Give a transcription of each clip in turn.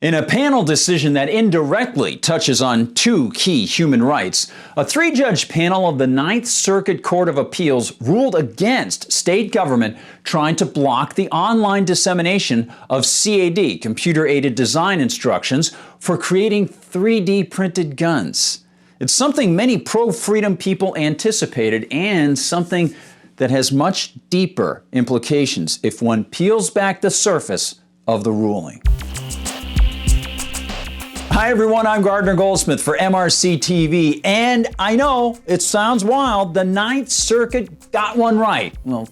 In a panel decision that indirectly touches on two key human rights, a three-judge panel of the Ninth Circuit Court of Appeals ruled against state government trying to block the online dissemination of CAD, computer-aided design instructions, for creating 3D printed guns. It's something many pro-freedom people anticipated, and something that has much deeper implications if one peels back the surface of the ruling. Hi everyone, I'm Gardner Goldsmith for MRC-TV, and I know it sounds wild, the Ninth Circuit got one right. Well,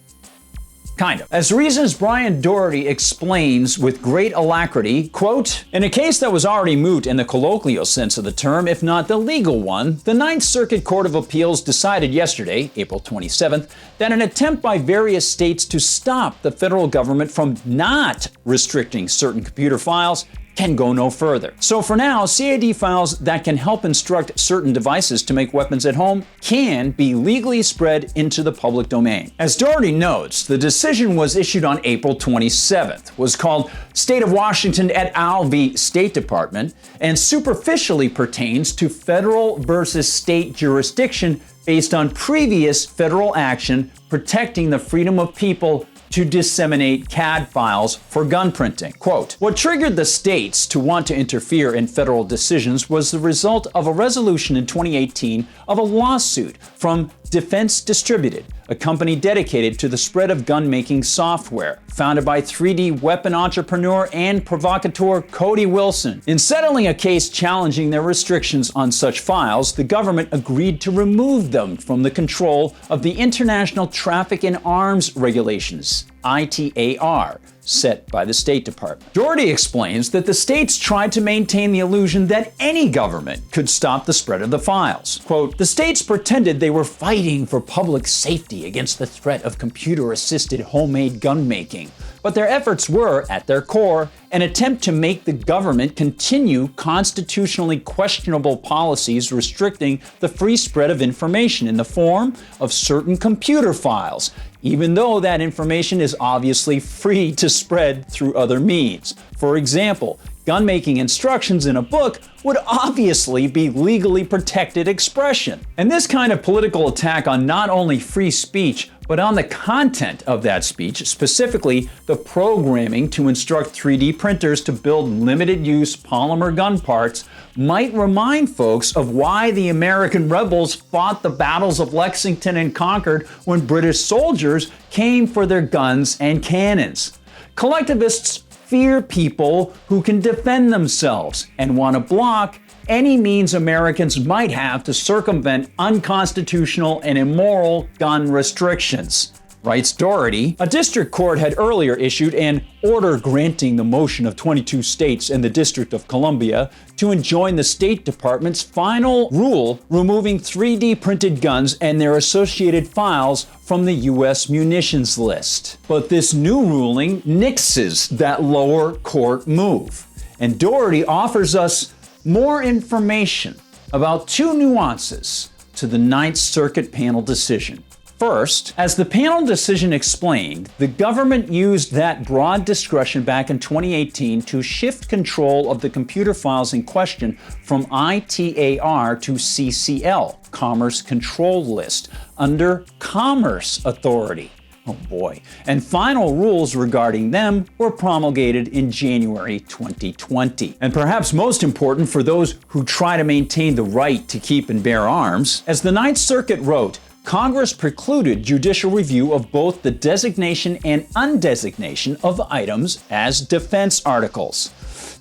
kind of. As reasons Brian Doherty explains with great alacrity, quote, "In a case that was already moot in the colloquial sense of the term, if not the legal one, the Ninth Circuit Court of Appeals decided yesterday, April 27th, that an attempt by various states to stop the federal government from not restricting certain computer files can go no further. So for now, CAD files that can help instruct certain devices to make weapons at home can be legally spread into the public domain." As Doherty notes, the decision was issued on April 27th, was called State of Washington et al. V. State Department, and superficially pertains to federal versus state jurisdiction based on previous federal action protecting the freedom of people to disseminate CAD files for gun printing. Quote, "What triggered the states to want to interfere in federal decisions was the result of a resolution in 2018 of a lawsuit from Defense Distributed, a company dedicated to the spread of gun-making software, founded by 3D weapon entrepreneur and provocateur Cody Wilson. In settling a case challenging their restrictions on such files, the government agreed to remove them from the control of the International Traffic in Arms Regulations, ITAR, set by the State Department." Doherty explains that the states tried to maintain the illusion that any government could stop the spread of the files. Quote, "The states pretended they were fighting for public safety against the threat of computer-assisted homemade gun making, but their efforts were, at their core, an attempt to make the government continue constitutionally questionable policies restricting the free spread of information in the form of certain computer files, even though that information is obviously free to spread through other means. For example, gun-making instructions in a book would obviously be legally protected expression." And this kind of political attack on not only free speech, but on the content of that speech, specifically the programming to instruct 3D printers to build limited-use polymer gun parts, might remind folks of why the American rebels fought the battles of Lexington and Concord when British soldiers came for their guns and cannons. Collectivists fear people who can defend themselves and want to block any means Americans might have to circumvent unconstitutional and immoral gun restrictions. Writes Doherty, a district court had earlier issued an order granting the motion of 22 states and the District of Columbia to enjoin the State Department's final rule removing 3D printed guns and their associated files from the U.S. munitions list. But this new ruling nixes that lower court move. And Doherty offers us more information about two nuances to the Ninth Circuit panel decision. First, as the panel decision explained, the government used that broad discretion back in 2018 to shift control of the computer files in question from ITAR to CCL, Commerce Control List, under Commerce Authority. Oh boy. And final rules regarding them were promulgated in January 2020. And perhaps most important for those who try to maintain the right to keep and bear arms, as the Ninth Circuit wrote, Congress precluded judicial review of both the designation and undesignation of items as defense articles.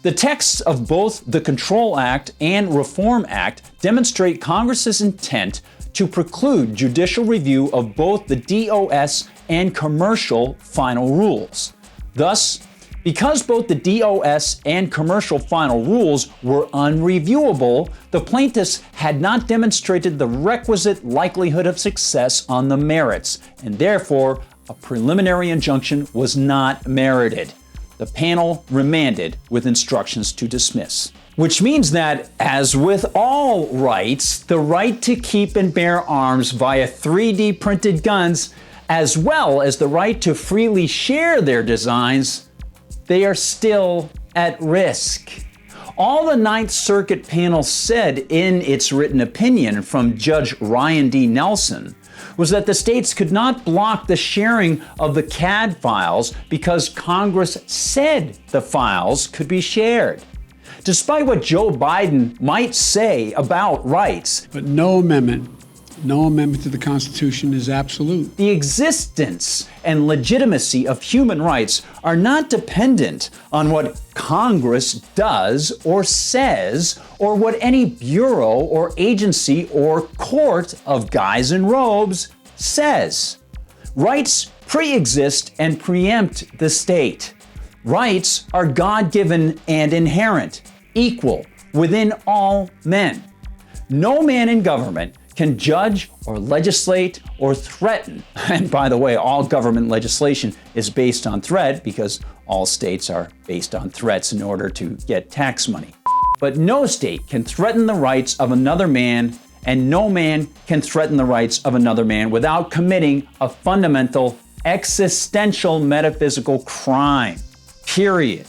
The texts of both the Control Act and Reform Act demonstrate Congress's intent to preclude judicial review of both the DOS and commercial final rules. Thus, because both the DOS and commercial final rules were unreviewable, the plaintiffs had not demonstrated the requisite likelihood of success on the merits, and therefore a preliminary injunction was not merited. The panel remanded with instructions to dismiss. Which means that, as with all rights, the right to keep and bear arms via 3D printed guns, as well as the right to freely share their designs, they are still at risk. All the Ninth Circuit panel said in its written opinion from Judge Ryan D. Nelson was that the states could not block the sharing of the CAD files because Congress said the files could be shared. Despite what Joe Biden might say about rights, but no amendment to the Constitution is absolute. The existence and legitimacy of human rights are not dependent on what Congress does or says, or what any bureau or agency or court of guys in robes says. Rights pre-exist and preempt the state. Rights are God-given and inherent, equal within all men. No man in government can judge or legislate or threaten. And by the way, all government legislation is based on threat because all states are based on threats in order to get tax money. But no state can threaten the rights of another man, and no man can threaten the rights of another man without committing a fundamental, existential, metaphysical crime. Period.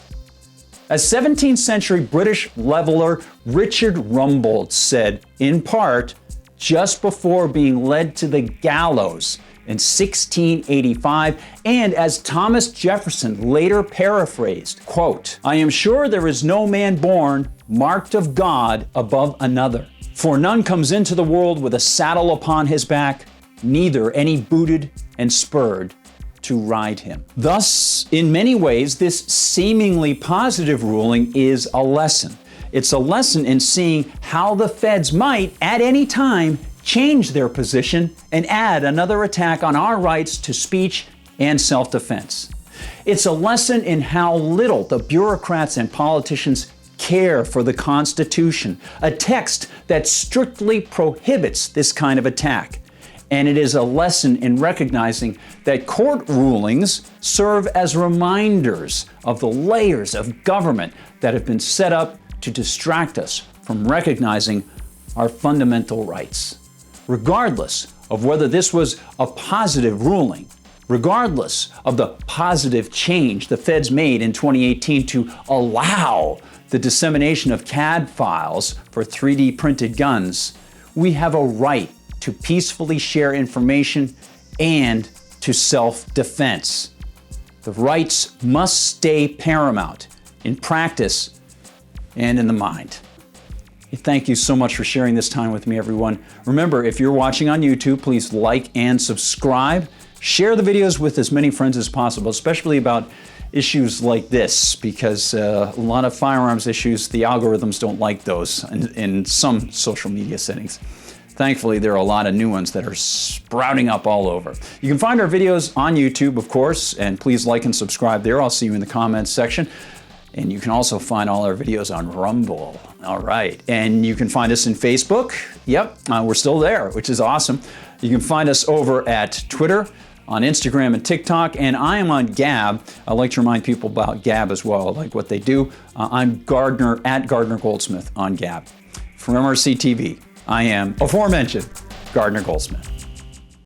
As 17th century British leveler Richard Rumbold said, in part, just before being led to the gallows in 1685, and as Thomas Jefferson later paraphrased, quote, "I am sure there is no man born marked of God above another, for none comes into the world with a saddle upon his back, neither any booted and spurred to ride him." Thus, in many ways, this seemingly positive ruling is a lesson. It's a lesson in seeing how the feds might, at any time, change their position and add another attack on our rights to speech and self-defense. It's a lesson in how little the bureaucrats and politicians care for the Constitution, a text that strictly prohibits this kind of attack. And it is a lesson in recognizing that court rulings serve as reminders of the layers of government that have been set up to distract us from recognizing our fundamental rights. Regardless of whether this was a positive ruling, regardless of the positive change the feds made in 2018 to allow the dissemination of CAD files for 3D printed guns, we have a right to peacefully share information and to self-defense. The rights must stay paramount in practice and in the mind. Thank you so much for sharing this time with me, everyone. Remember, if you're watching on YouTube, please like and subscribe. Share the videos with as many friends as possible, especially about issues like this, because a lot of firearms issues, the algorithms don't like those in some social media settings. Thankfully, there are a lot of new ones that are sprouting up all over. You can find our videos on YouTube, of course, and please like and subscribe there. I'll see you in the comments section. And you can also find all our videos on Rumble. All right. And you can find us in Facebook. Yep, we're still there, which is awesome. You can find us over at Twitter, on Instagram and TikTok, and I am on Gab. I like to remind people about Gab as well. I like what they do. I'm Gardner, at Gardner Goldsmith on Gab. From MRC TV, I am aforementioned Gardner Goldsmith.